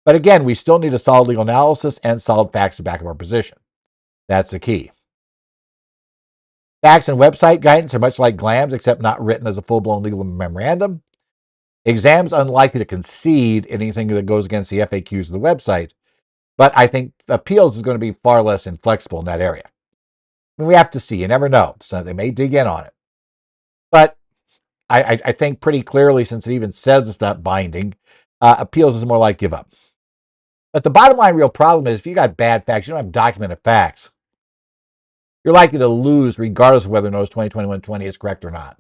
But again, we still need a solid legal analysis and solid facts to back up our position. That's the key. Facts and website guidance are much like GLAMs, except not written as a full-blown legal memorandum. Exams unlikely to concede anything that goes against the FAQs of the website, but I think appeals is going to be far less inflexible in that area. We have to see. You never know. So they may dig in on it. But I think pretty clearly, since it even says it's not binding, appeals is more like give up. But the bottom line real problem is if you got bad facts, you don't have documented facts, you're likely to lose regardless of whether NOS 2021-20 is correct or not.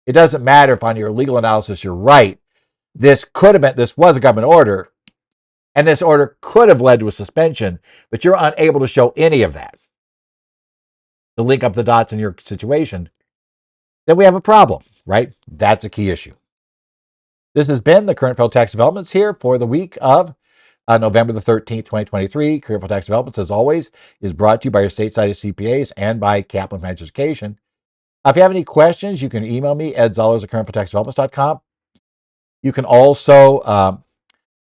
It doesn't matter if on your legal analysis you're right. This was a government order, and this order could have led to a suspension, but you're unable to show any of that to link up the dots in your situation, then we have a problem, right? That's a key issue. This has been the Current Federal Tax Developments here for the week of November the 13th, 2023. Current Federal Tax Developments, as always, is brought to you by your stateside CPAs and by Kaplan Financial Education. If you have any questions, you can email me, edzollers@currentfederaltaxdevelopments.com. You can also,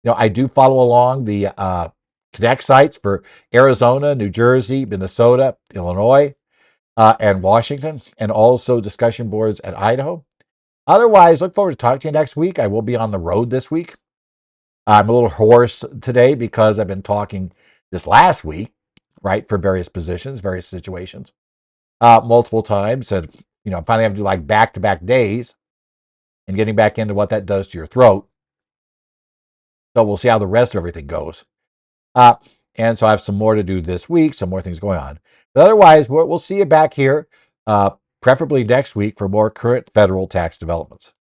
I do follow along the Connect sites for Arizona, New Jersey, Minnesota, Illinois, and Washington, and also discussion boards at Idaho. Otherwise, look forward to talking to you next week. I will be on the road this week. I'm a little hoarse today because I've been talking this last week, right, for various positions, various situations, multiple times. And, I'm finally having to do like back-to-back days and getting back into what that does to your throat. So we'll see how the rest of everything goes. And so I have some more to do this week, some more things going on. But otherwise, we'll see you back here, preferably next week, for more current federal tax developments.